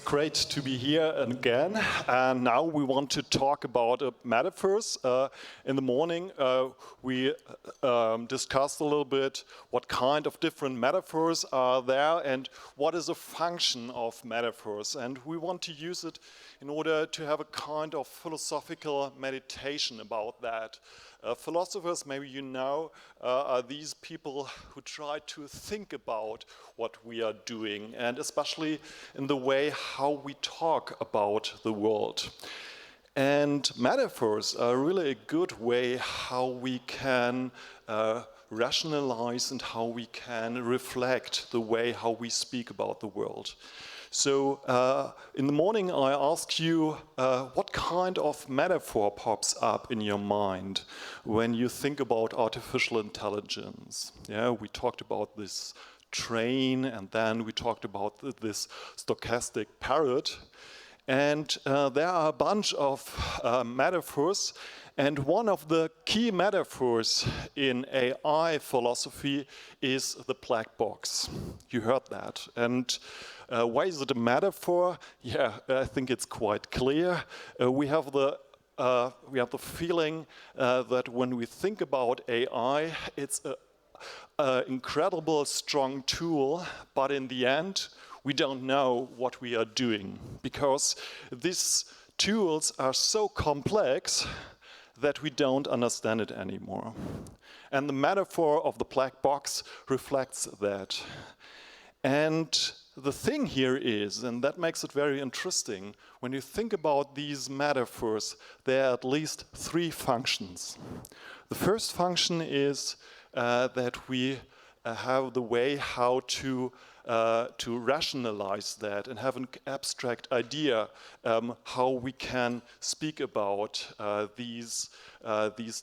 great to be here again. And now we want to talk about metaphors. In the morning, we discussed a little bit what kind of different metaphors are there and what is a function of metaphors. And we want to use it in order to have a kind of philosophical meditation about that. Philosophers, maybe you know, are these people who try to think about what we are doing, and especially in the way how we talk about the world. And metaphors are really a good way how we can rationalize and how we can reflect the way how we speak about the world. So in the morning I asked you what kind of metaphor pops up in your mind when you think about artificial intelligence. Yeah, we talked about this train, and then we talked about this stochastic parrot. And there are a bunch of metaphors, and one of the key metaphors in AI philosophy is the black box. You heard that. And why is it a metaphor? Yeah, I think it's quite clear. We have the feeling that when we think about AI, it's an incredible strong tool, but in the end, we don't know what we are doing, because these tools are so complex that we don't understand it anymore. And the metaphor of the black box reflects that. And the thing here is, and that makes it very interesting, when you think about these metaphors, there are at least three functions. The first function is that we have the way how to rationalize that and have an abstract idea how we can speak about these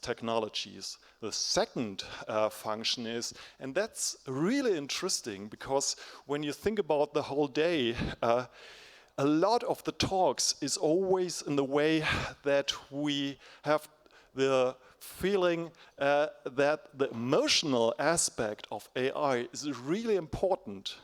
technologies. The second function is, and that's really interesting, because when you think about the whole day, a lot of the talks is always in the way that we have the feeling that the emotional aspect of AI is really important.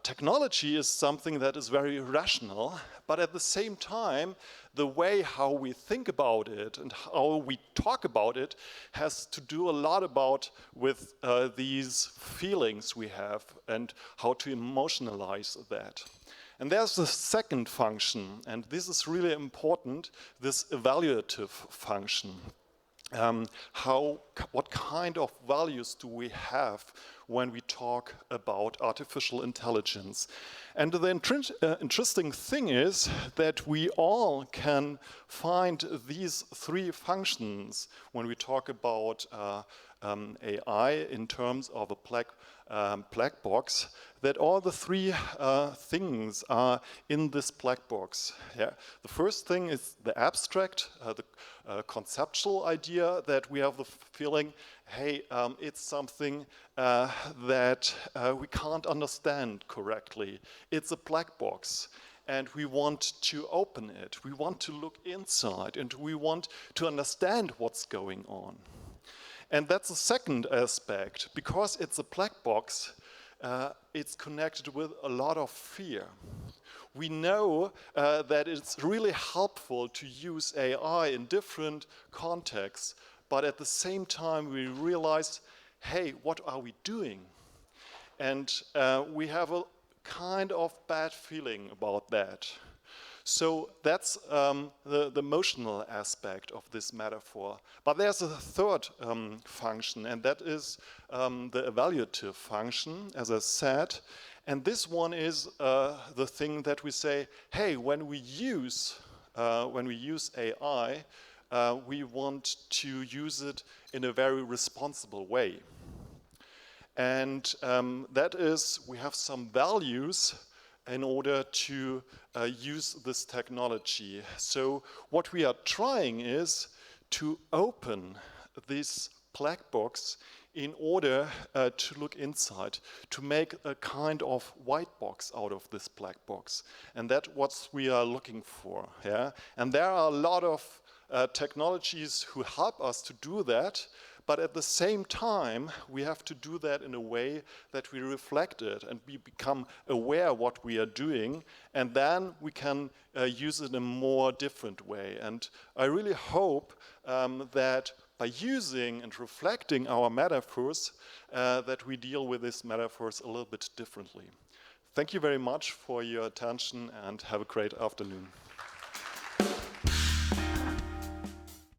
Technology is something that is very rational, but at the same time, the way how we think about it and how we talk about it has to do a lot with these feelings we have and how to emotionalize that. And there's the second function, and this is really important, this evaluative function. What kind of values do we have when we talk about artificial intelligence? And the interesting thing is that we all can find these three functions when we talk about AI in terms of a black box, that all the three things are in this black box. Yeah. The first thing is the abstract, the conceptual idea, that we have the feeling, hey, it's something that we can't understand correctly. It's a black box, and we want to open it. We want to look inside, and we want to understand what's going on. And that's the second aspect. Because it's a black box, it's connected with a lot of fear. We know that it's really helpful to use AI in different contexts, but at the same time we realize, hey, what are we doing? And we have a kind of bad feeling about that. So that's the emotional aspect of this metaphor. But there's a third function, and that is the evaluative function, as I said. And this one is the thing that we say, hey, when we use AI, we want to use it in a very responsible way. And that is, we have some values in order to use this technology. So what we are trying is to open this black box in order to look inside, to make a kind of white box out of this black box. And that's what we are looking for. Yeah? And there are a lot of technologies who help us to do that, but at the same time, we have to do that in a way that we reflect it and we become aware what we are doing, and then we can use it in a more different way. And I really hope that by using and reflecting our metaphors, that we deal with these metaphors a little bit differently. Thank you very much for your attention and have a great afternoon.